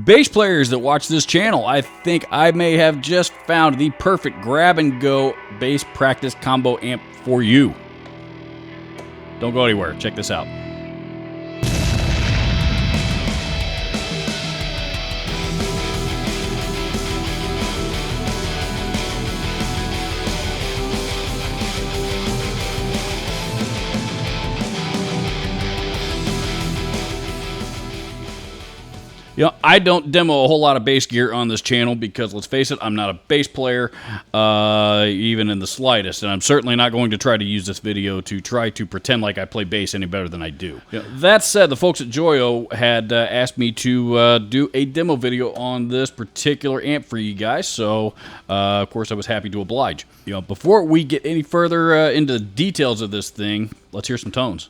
Bass players that watch this channel, I think I may have just found the perfect grab-and-go bass practice combo amp for you. Don't go anywhere. Check this out. You know, I don't demo a whole lot of bass gear on this channel because, let's face it, I'm not a bass player, even in the slightest, and I'm certainly not going to try to use this video to try to pretend like I play bass any better than I do. You know, that said, the folks at Joyo had asked me to do a demo video on this particular amp for you guys, so of course I was happy to oblige. You know, before we get any further into the details of this thing, let's hear some tones.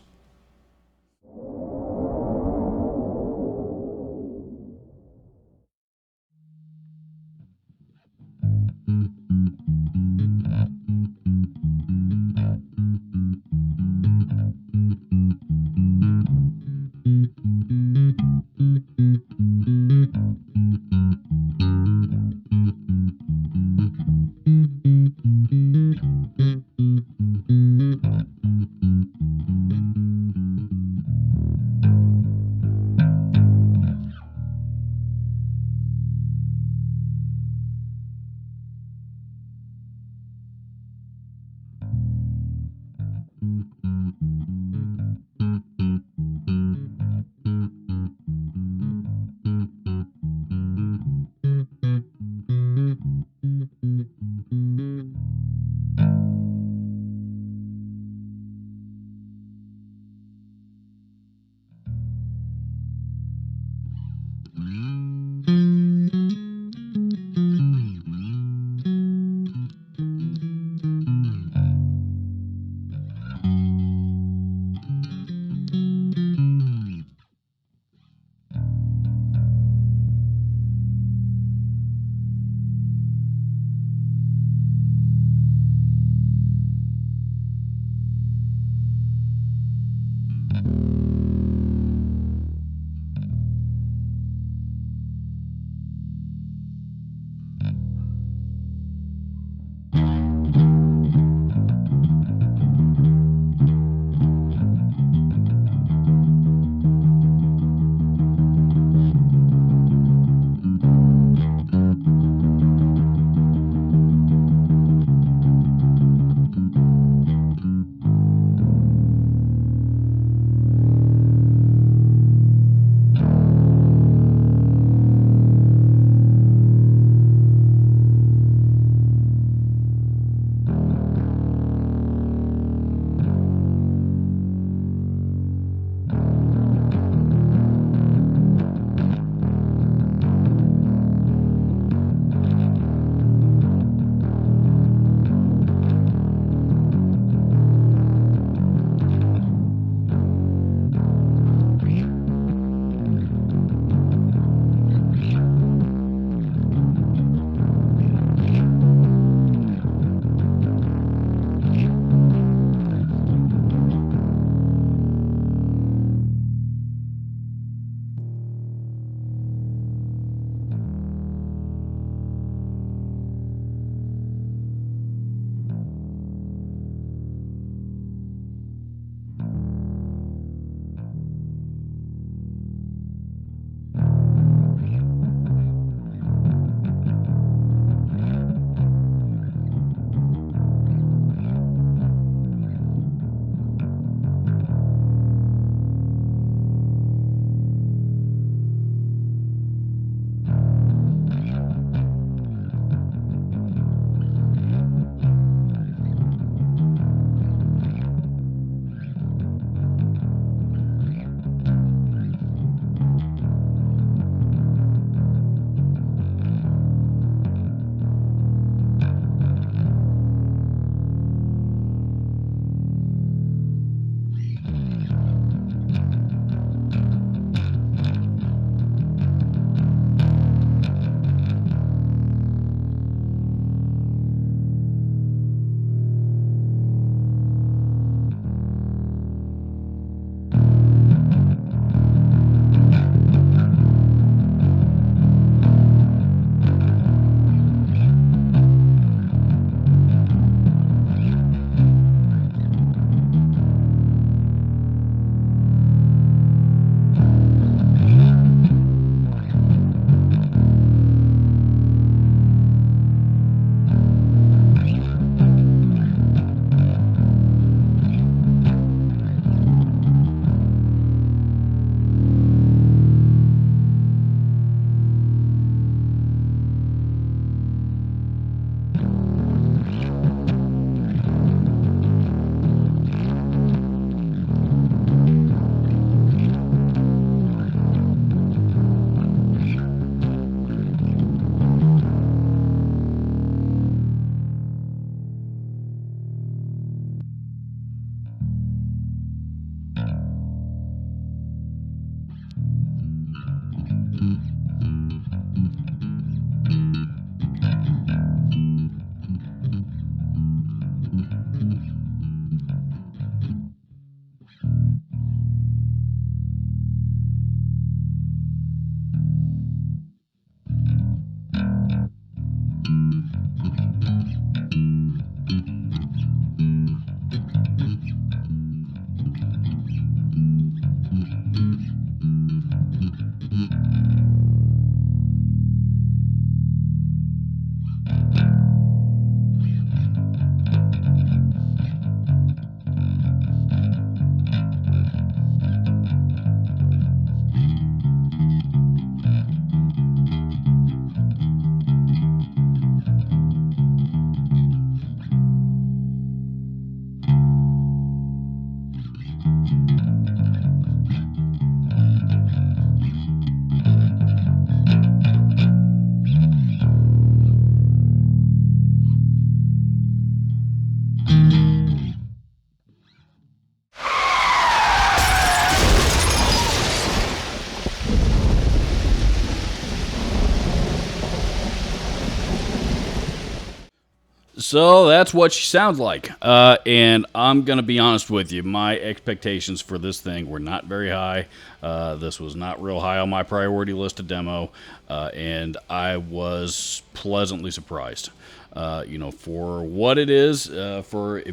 So that's what she sounds like. And I'm going to be honest with you. My expectations for this thing were not very high. This was not real high on my priority list to demo. And I was pleasantly surprised. For what it is, for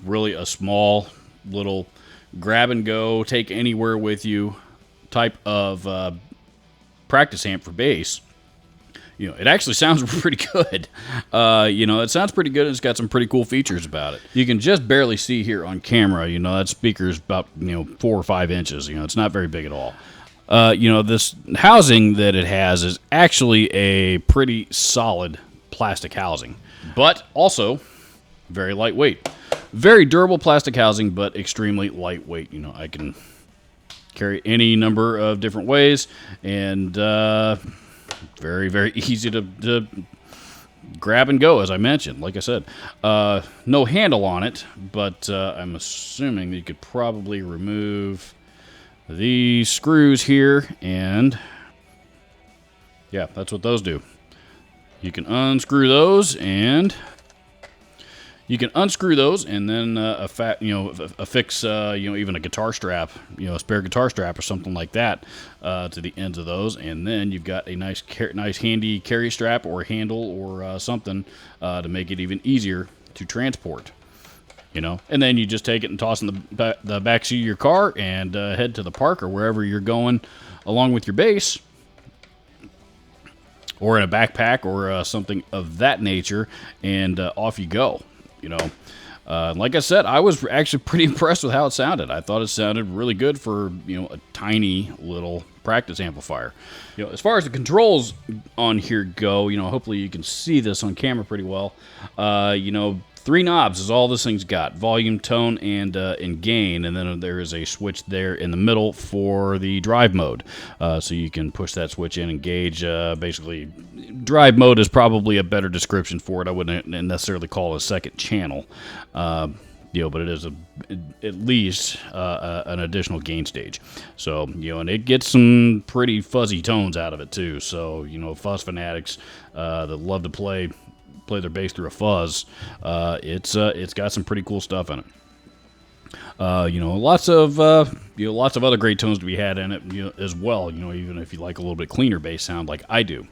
really a small little grab and go, take anywhere with you type of practice amp for bass. It actually sounds pretty good. It sounds pretty good, and it's got some pretty cool features about it. You can just barely see here on camera, that speaker's about, 4 or 5 inches. It's not very big at all. This housing that it has is actually a pretty solid plastic housing, but also very lightweight. Very durable plastic housing, but extremely lightweight. I can carry any number of different ways, and very, very easy to grab and go, as I mentioned. Like I said, no handle on it, but I'm assuming that you could probably remove these screws here, and yeah, that's what those do. You can unscrew those, and then affix even a guitar strap, a spare guitar strap or something like that to the ends of those, and then you've got a nice handy carry strap or handle or something to make it even easier to transport. And then you just take it and toss it in the back seat of your car and head to the park or wherever you're going along with your bass, or in a backpack or something of that nature, and off you go. Like I said, I was actually pretty impressed with how it sounded. I thought it sounded really good for, a tiny little practice amplifier. As far as the controls on here go, hopefully you can see this on camera pretty well. 3 knobs is all this thing's got: volume, tone, and gain. And then there is a switch there in the middle for the drive mode. So you can push that switch in and gauge. Basically, drive mode is probably a better description for it. I wouldn't necessarily call it a second channel. But it is at least an additional gain stage. So, and it gets some pretty fuzzy tones out of it too. So, fuzz fanatics that love to play their bass through a fuzz, it's got some pretty cool stuff in it. Lots of other great tones to be had in it, as well. Even if you like a little bit cleaner bass sound, like I do.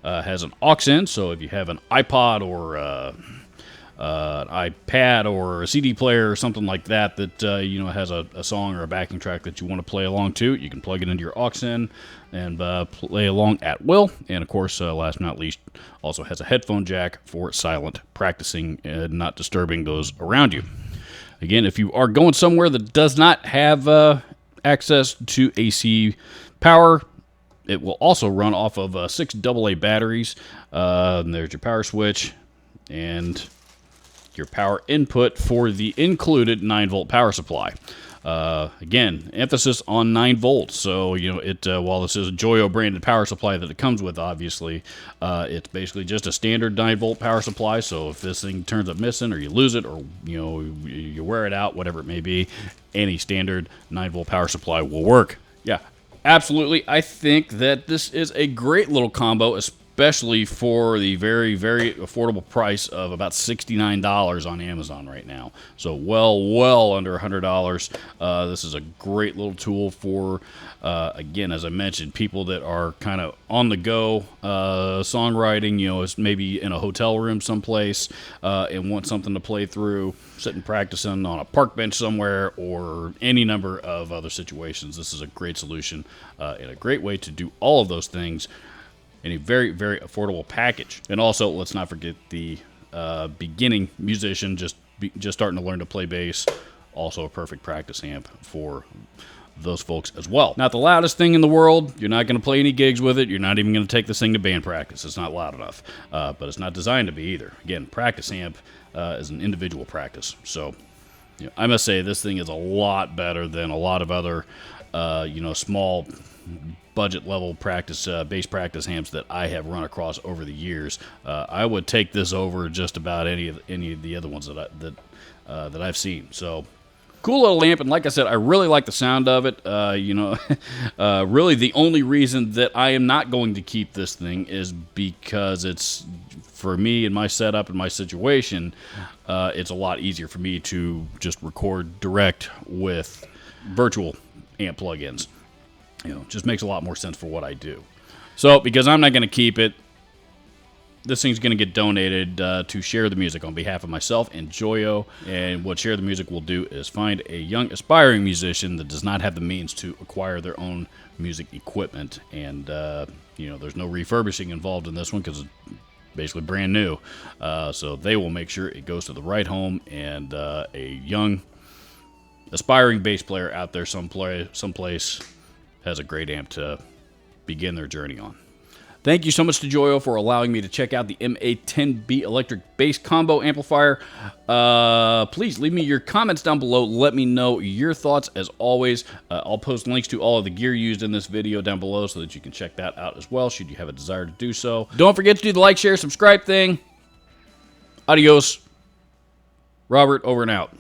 Has an aux in, so if you have an iPod or an iPad or a CD player or something like that has a song or a backing track that you want to play along to, you can plug it into your aux in and play along at will. And of course, last but not least, also has a headphone jack for silent practicing and not disturbing those around you. Again, if you are going somewhere that does not have access to AC power, it will also run off of 6 AA batteries. And there's your power switch and your power input for the included 9-volt power supply. Again, emphasis on 9 volts. So, while this is a Joyo branded power supply that it comes with, obviously, it's basically just a standard 9-volt power supply. So if this thing turns up missing, or you lose it, or, you wear it out, whatever it may be, any standard 9-volt power supply will work. Yeah. absolutely, I think that this is a great little combo, especially for the very, very affordable price of about $69 on Amazon right now. So well under $100. This is a great little tool for, again, as I mentioned, people that are kind of on the go songwriting, you know, it's maybe in a hotel room someplace and want something to play through, sitting practicing on a park bench somewhere, or any number of other situations. This is a great solution and a great way to do all of those things in a very, very affordable package. And also, let's not forget the beginning musician just starting to learn to play bass. Also a perfect practice amp for those folks as well. Not the loudest thing in the world. You're not going to play any gigs with it. You're not even going to take this thing to band practice. It's not loud enough. But it's not designed to be either. Again, practice amp is an individual practice. So, you know, I must say this thing is a lot better than a lot of other, small budget level practice bass practice amps that I have run across over the years. I would take this over just about any of the other ones that I've seen. So cool little amp, and like I said, I really like the sound of it. Really the only reason that I am not going to keep this thing is because it's, for me and my setup and my situation, it's a lot easier for me to just record direct with virtual amp plugins. You know, just makes a lot more sense for what I do. So, because I'm not going to keep it, this thing's going to get donated to Share the Music on behalf of myself and Joyo. And what Share the Music will do is find a young aspiring musician that does not have the means to acquire their own music equipment. And, there's no refurbishing involved in this one because it's basically brand new. So they will make sure it goes to the right home, and a young aspiring bass player out there someplace has a great amp to begin their journey on. Thank you so much to Joyo for allowing me to check out the MA10B electric bass combo amplifier. Please leave me your comments down below. Let me know your thoughts. As always, I'll post links to all of the gear used in this video down below so that you can check that out as well, should you have a desire to do so. Don't forget to do the like, share, subscribe thing. Adios. Robert, over and out.